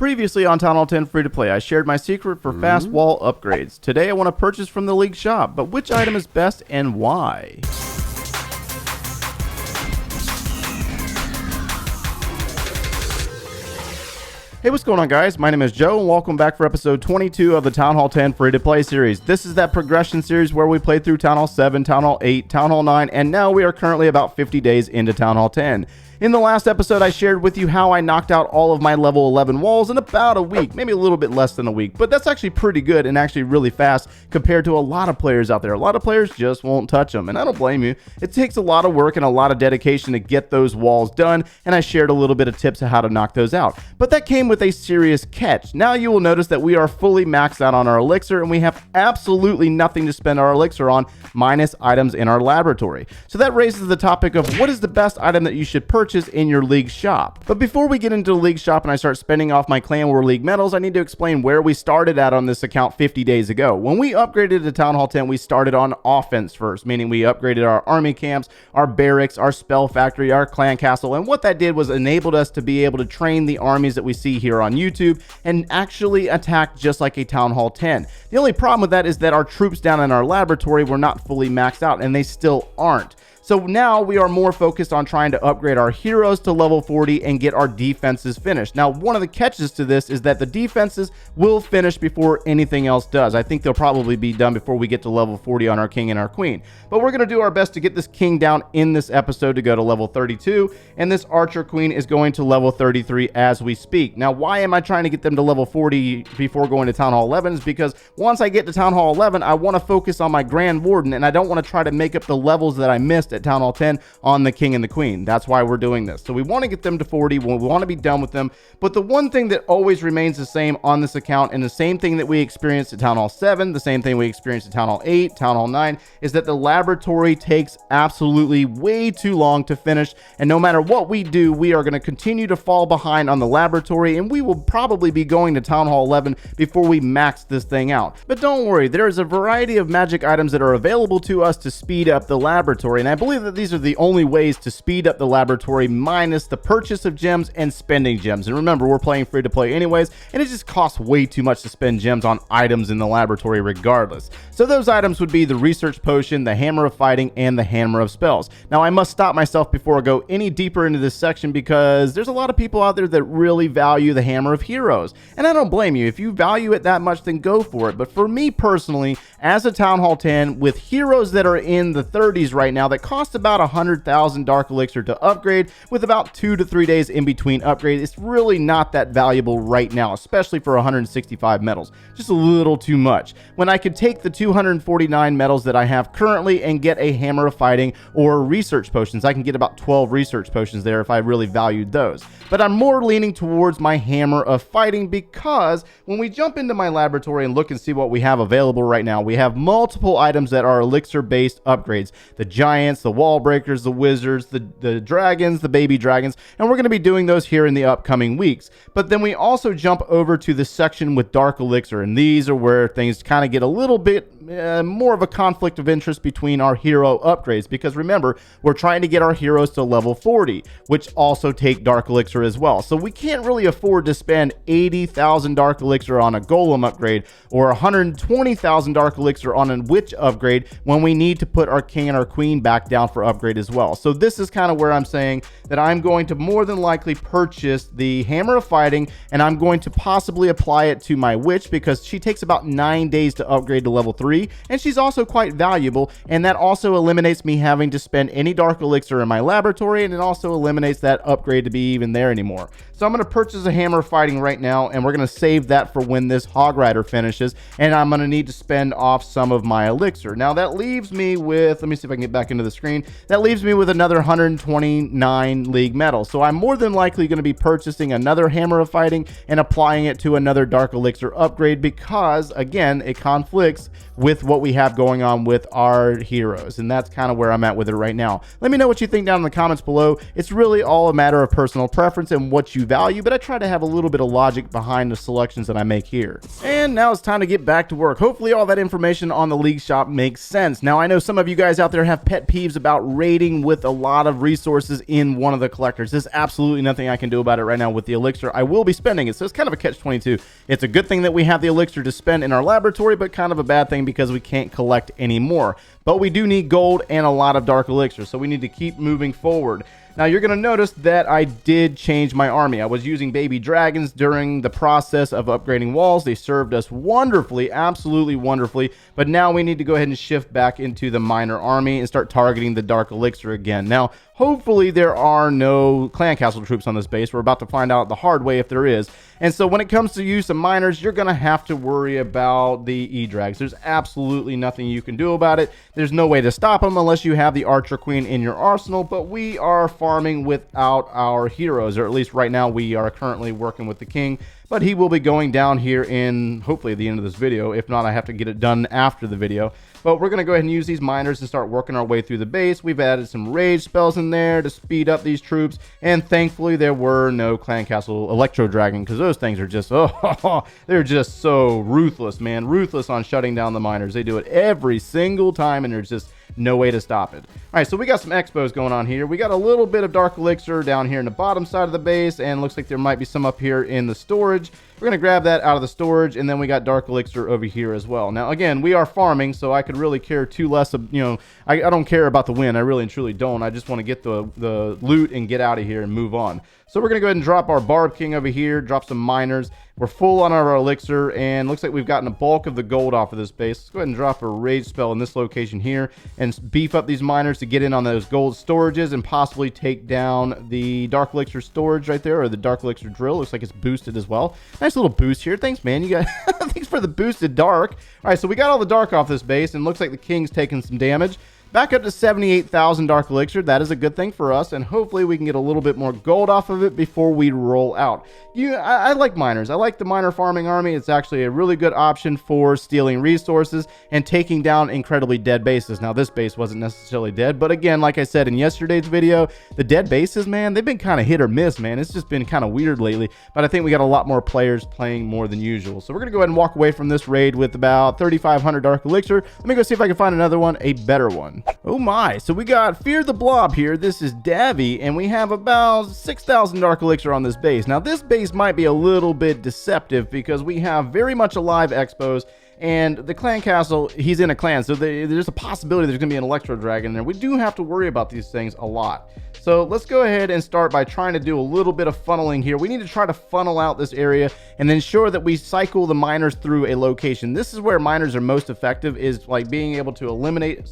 Previously on Town Hall 10 Free to Play, I shared my secret for fast wall upgrades. Today I want to purchase from the League shop, but which item is best and why? Hey, what's going on, guys? My name is Joe, and welcome back for episode 22 of the Town Hall 10 Free to Play series. This is that progression series where we played through Town Hall 7, Town Hall 8, Town Hall 9, and now we are currently about 50 days into Town Hall 10. In the last episode, I shared with you how I knocked out all of my level 11 walls in about a week, maybe a little bit less than a week, but that's actually pretty good and actually really fast compared to a lot of players out there. A lot of players just won't touch them, and I don't blame you. It takes a lot of work and a lot of dedication to get those walls done, and I shared a little bit of tips on how to knock those out. But that came with a serious catch. Now you will notice that we are fully maxed out on our elixir, and we have absolutely nothing to spend our elixir on, minus items in our laboratory. So that raises the topic of what is the best item that you should purchase in your League shop. But before we get into the League shop and I start spending off my Clan War League medals, I need to explain where we started at on this account 50 days ago. When we upgraded to Town Hall 10, we started on offense first, meaning we upgraded our army camps, our barracks, our spell factory, our clan castle, and what that did was enabled us to be able to train the armies that we see here on YouTube and actually attack just like a Town Hall 10. The only problem with that is that our troops down in our laboratory were not fully maxed out, and they still aren't. So now we are more focused on trying to upgrade our heroes to level 40 and get our defenses finished. Now, one of the catches to this is that the defenses will finish before anything else does. I think they'll probably be done before we get to level 40 on our king and our queen. But we're going to do our best to get this king down in this episode to go to level 32, and this archer queen is going to level 33 as we speak. Now, why am I trying to get them to level 40 before going to Town Hall 11? Is because once I get to Town Hall 11, I want to focus on my Grand Warden, and I don't want to try to make up the levels that I missed at Town Hall 10 on the king and the queen. That's why we're doing this. So we want to get them to 40. We want to be done with them. But the one thing that always remains the same on this account, and the same thing that we experienced at Town Hall 7, the same thing we experienced at Town Hall 8, Town Hall 9, is that the laboratory takes absolutely way too long to finish. And no matter what we do, we are going to continue to fall behind on the laboratory, and we will probably be going to Town Hall 11 before we max this thing out. But don't worry, there is a variety of magic items that are available to us to speed up the laboratory, and I believe that these are the only ways to speed up the laboratory, minus the purchase of gems and spending gems. And remember, we're playing free to play anyways, and it just costs way too much to spend gems on items in the laboratory regardless. So those items would be the research potion, the hammer of fighting, and the hammer of spells. Now I must stop myself before I go any deeper into this section because there's a lot of people out there that really value the hammer of heroes, and I don't blame you. If you value it that much, then go for it. But for me personally, as a Town Hall 10 with heroes that are in the 30s right now that cost about 100,000 dark elixir to upgrade, with about 2 to 3 days in between upgrades, it's really not that valuable right now, especially for 165 medals. Just a little too much, when I could take the 249 medals that I have currently and get a hammer of fighting or research potions. I can get about 12 research potions there if I really valued those. But I'm more leaning towards my hammer of fighting because when we jump into my laboratory and look and see what we have available right now, we have multiple items that are elixir based upgrades. The giants, the wall breakers, the wizards, the dragons, the baby dragons, and we're going to be doing those here in the upcoming weeks. But then we also jump over to the section with dark elixir, and these are where things kind of get a little bit more of a conflict of interest between our hero upgrades, because remember, we're trying to get our heroes to level 40, which also take dark elixir as well. So we can't really afford to spend 80,000 dark elixir on a golem upgrade or 120,000 dark elixir on a witch upgrade when we need to put our king and our queen back down for upgrade as well. So this is kind of where I'm saying that I'm going to more than likely purchase the hammer of fighting, and I'm going to possibly apply it to my witch because she takes about 9 days to upgrade to level 3, and she's also quite valuable, and that also eliminates me having to spend any dark elixir in my laboratory, and it also eliminates that upgrade to be even there anymore. So I'm going to purchase a hammer of fighting right now, and we're going to save that for when this hog rider finishes, and I'm going to need to spend off some of my elixir. Now that leaves me with, let me see if I can get back into the screen, that leaves me with another 129 league medals. So I'm more than likely going to be purchasing another hammer of fighting and applying it to another dark elixir upgrade because, again, it conflicts with what we have going on with our heroes, and that's kind of where I'm at with it right now. Let me know what you think down in the comments below. It's really all a matter of personal preference and what you value, but I try to have a little bit of logic behind the selections that I make here. And now it's time to get back to work. Hopefully all that information on the League shop makes sense. Now I know some of you guys out there have pet peeves issues about raiding with a lot of resources in one of the collectors. There's absolutely nothing I can do about it right now with the elixir. I will be spending it, so it's kind of a catch-22. It's a good thing that we have the elixir to spend in our laboratory, but kind of a bad thing because we can't collect any more. But we do need gold and a lot of dark elixir, so we need to keep moving forward. Now, you're going to notice that I did change my army. I was using baby dragons during the process of upgrading walls. They served us wonderfully, absolutely wonderfully. But now we need to go ahead and shift back into the miner army and start targeting the dark elixir again. Now, hopefully there are no clan castle troops on this base. We're about to find out the hard way if there is. And so when it comes to use of miners, you're going to have to worry about the E-Drags. There's absolutely nothing you can do about it. There's no way to stop them unless you have the Archer Queen in your arsenal, but we are farming without our heroes, or at least right now we are currently working with the king, but he will be going down here in hopefully at the end of this video. If not, I have to get it done after the video. But we're going to go ahead and use these miners and start working our way through the base. We've added some rage spells in there to speed up these troops, and thankfully there were no clan castle electro dragon, because those things are just, oh, they're just so ruthless, man. Ruthless on shutting down the miners. They do it every single time, and there's just no way to stop it. All right, so we got some expos going on here. We got a little bit of dark elixir down here in the bottom side of the base, and looks like there might be some up here in the storage. We're going to grab that out of the storage, and then we got dark elixir over here as well. Now, again, we are farming, so I could really care too less of, I don't care about the win. I really and truly don't. I just want to get the loot and get out of here and move on. So we're going to go ahead and drop our Barb King over here, drop some miners. We're full on our elixir, and looks like we've gotten a bulk of the gold off of this base. Let's go ahead and drop a rage spell in this location here and beef up these miners to get in on those gold storages and possibly take down the dark elixir storage right there, or the dark elixir drill. Looks like it's boosted as well. Nice little boost here. Thanks, man. You got thanks for the boosted dark. All right, so we got all the dark off this base, and looks like the king's taking some damage. Back up to 78,000 dark elixir. That is a good thing for us, and hopefully we can get a little bit more gold off of it before we roll out. I like miners. I like the miner farming army. It's actually a really good option for stealing resources and taking down incredibly dead bases. Now, this base wasn't necessarily dead, but again, like I said in yesterday's video, the dead bases, man, they've been kind of hit or miss, man. It's just been kind of weird lately, but I think we got a lot more players playing more than usual. So we're going to go ahead and walk away from this raid with about 3,500 dark elixir. Let me go see if I can find another one, a better one. Oh my, so we got Fear the Blob here. This is Davy, and we have about 6,000 dark elixir on this base. Now, this base might be a little bit deceptive because we have very much alive expos, and the clan castle, he's in a clan, so there's a possibility there's going to be an electro dragon there. We do have to worry about these things a lot. So let's go ahead and start by trying to do a little bit of funneling here. We need to try to funnel out this area and ensure that we cycle the miners through a location. This is where miners are most effective, is like being able to eliminate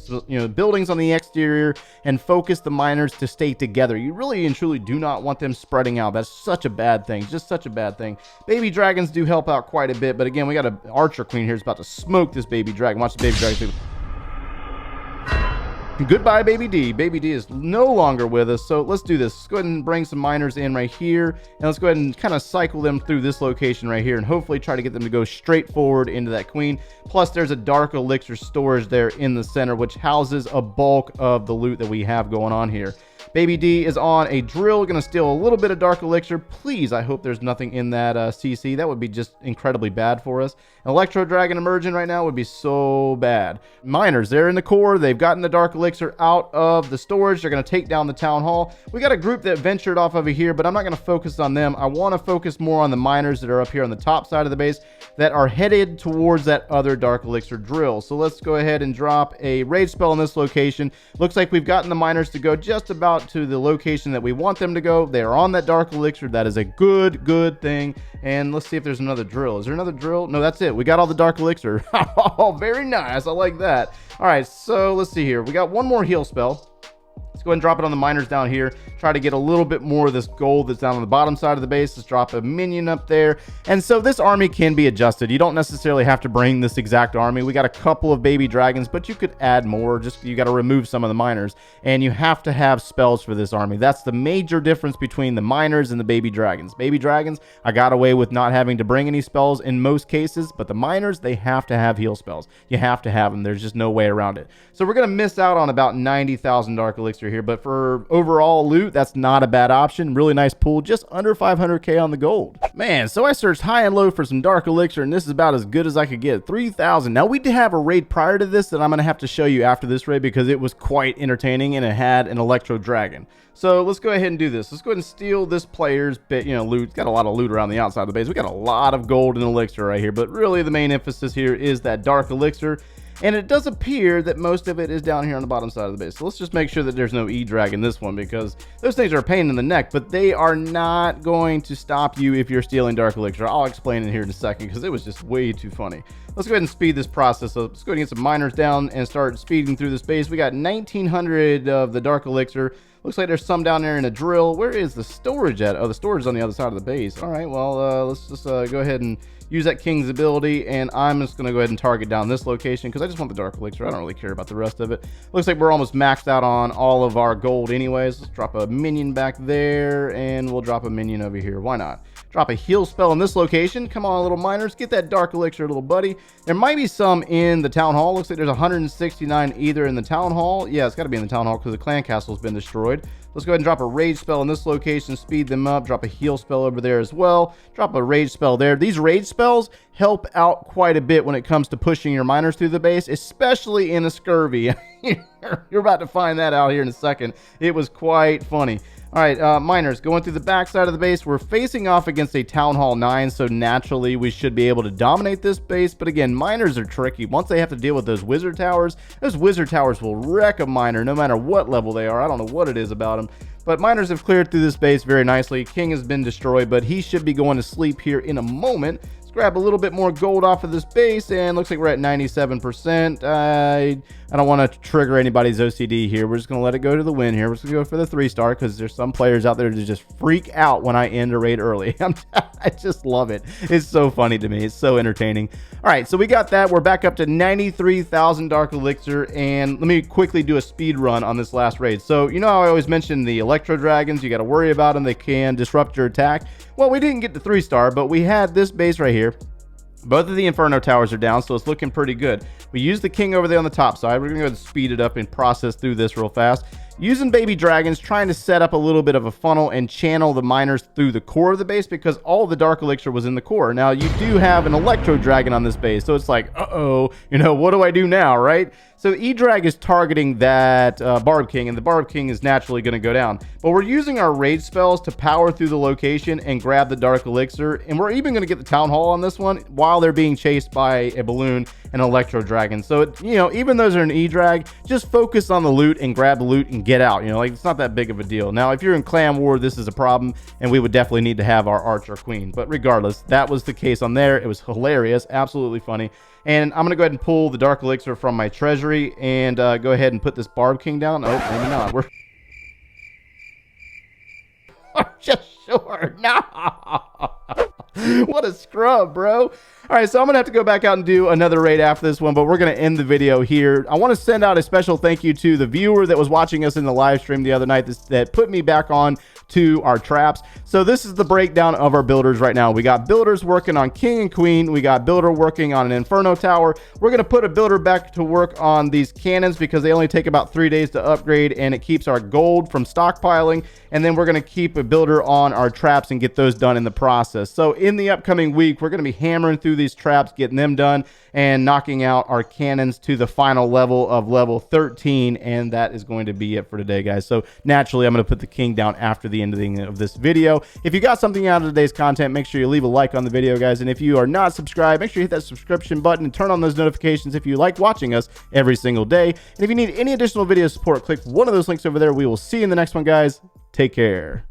buildings on the exterior and focus the miners to stay together. You really and truly do not want them spreading out. That's such a bad thing, just such a bad thing. Baby dragons do help out quite a bit, but again, we got an Archer Queen here who's about to smoke this baby dragon. Watch the baby dragon. Goodbye, Baby D. Baby D is no longer with us, so let's do this. Let's go ahead and bring some miners in right here, and let's go ahead and kind of cycle them through this location right here, and hopefully try to get them to go straight forward into that queen. Plus, there's a dark elixir storage there in the center, which houses a bulk of the loot that we have going on here. Baby D is on a drill, gonna steal a little bit of dark elixir. Please, I hope there's nothing in that CC. That would be just incredibly bad for us. An electro dragon emerging right now would be so bad. Miners, they're in the core. They've gotten the dark elixir out of the storage. They're gonna take down the town hall. We got a group that ventured off over here, but I'm not gonna focus on them. I want to focus more on the miners that are up here on the top side of the base that are headed towards that other dark elixir drill. So let's go ahead and drop a rage spell in this location. Looks like we've gotten the miners to go just about to the location that we want them to go. They are on that dark elixir. That is a good thing. And let's see if there's another drill. Is there another drill? No, that's it. We got all the dark elixir. Oh, very nice. I like that. All right, so let's see here. We got one more heal spell. Let's go ahead and drop it on the miners down here. Try to get a little bit more of this gold that's down on the bottom side of the base. Let's drop a minion up there. And so this army can be adjusted. You don't necessarily have to bring this exact army. We got a couple of baby dragons, but you could add more. Just you got to remove some of the miners. And you have to have spells for this army. That's the major difference between the miners and the baby dragons. Baby dragons, I got away with not having to bring any spells in most cases, but the miners, they have to have heal spells. You have to have them. There's just no way around it. So we're going to miss out on about 90,000 dark elixir here, but for overall loot, that's not a bad option. Really nice pool, just under 500k on the gold. Man, so I searched high and low for some dark elixir, and this is about as good as I could get. 3,000. Now, we did have a raid prior to this that I'm going to have to show you after this raid because it was quite entertaining and it had an electro dragon. So let's go ahead and do this. Let's go ahead and steal this player's bit, loot. It's got a lot of loot around the outside of the base. We got a lot of gold and elixir right here, but really the main emphasis here is that dark elixir. And it does appear that most of it is down here on the bottom side of the base. So let's just make sure that there's no E-Drag in this one, because those things are a pain in the neck, but they are not going to stop you if you're stealing dark elixir. I'll explain it here in a second because it was just way too funny. Let's go ahead and speed this process up. Let's go ahead and get some miners down and start speeding through this base. We got 1,900 of the dark elixir. Looks like there's some down there in a drill. Where is the storage at? Oh, the storage is on the other side of the base. All right, well, let's just go ahead and use that king's ability, and I'm just going to go ahead and target down this location because I just want the dark elixir. I don't really care about the rest of it. Looks like we're almost maxed out on all of our gold anyways. Let's drop a minion back there, and we'll drop a minion over here. Why not? Drop a heal spell in this location. Come on, little miners. Get that dark elixir, little buddy. There might be some in the town hall. Looks like there's 169 either in the town hall. Yeah, it's got to be in the town hall because the clan castle has been destroyed. Let's go ahead and drop a rage spell in this location, speed them up, drop a heal spell over there as well, drop a rage spell there. These rage spells help out quite a bit when it comes to pushing your miners through the base, especially in a scurvy. You're about to find that out here in a second. It was quite funny. All right, miners, going through the back side of the base. We're facing off against a Town Hall 9, so naturally we should be able to dominate this base. But again, miners are tricky. Once they have to deal with those wizard towers will wreck a miner no matter what level they are. I don't know what it is about them. But miners have cleared through this base very nicely. King has been destroyed, but he should be going to sleep here in a moment. Let's grab a little bit more gold off of this base, and looks like we're at 97%. I don't want to trigger anybody's OCD here. We're just going to let it go to the win here. We're just going to go for the 3-star because there's some players out there that just freak out when I end a raid early. I just love it. It's so funny to me. It's so entertaining. All right, so we got that. We're back up to 93,000 dark elixir, and let me quickly do a speed run on this last raid. So you know how I always mention the electro dragons? You got to worry about them. They can disrupt your attack. Well, we didn't get the 3-star, but we had this base right here. Both of the Inferno towers are down, so it's looking pretty good. We use the king over there on the top side. We're going to go ahead and speed it up and process through this real fast. Using baby dragons, trying to set up a little bit of a funnel and channel the miners through the core of the base because all the dark elixir was in the core. Now, you do have an electro dragon on this base, so it's like, uh-oh, what do I do now, right? So E-Drag is targeting that Barb King, and the Barb King is naturally going to go down. But we're using our rage spells to power through the location and grab the dark elixir, and we're even going to get the town hall on this one while they're being chased by a balloon and electro dragon. So, even those are an E-Drag, just focus on the loot and grab the loot and get out. It's not that big of a deal. Now, if you're in clan war, this is a problem, and we would definitely need to have our archer queen. But regardless, that was the case on there. It was hilarious, absolutely funny. And I'm going to go ahead and pull the dark elixir from my treasury and go ahead and put this Barb King down. Oh, maybe not. We're just sure. No. What a scrub, bro. All right, so I'm going to have to go back out and do another raid after this one, but we're going to end the video here. I want to send out a special thank you to the viewer that was watching us in the live stream the other night that put me back on to our traps. So this is the breakdown of our builders right now. We got builders working on king and queen. We got builder working on an inferno tower. We're going to put a builder back to work on these cannons because they only take about 3 days to upgrade, and it keeps our gold from stockpiling. And then we're going to keep a builder on our traps and get those done in the process. So in the upcoming week, we're going to be hammering through these traps, getting them done, and knocking out our cannons to the final level of level 13. And that is going to be it for today, guys. So naturally, I'm going to put the king down after the ending of this video. If you got something out of today's content, make sure you leave a like on the video, guys. And if you are not subscribed, make sure you hit that subscription button and turn on those notifications if you like watching us every single day. And if you need any additional video support, click one of those links over there. We will see you in the next one, guys. Take care.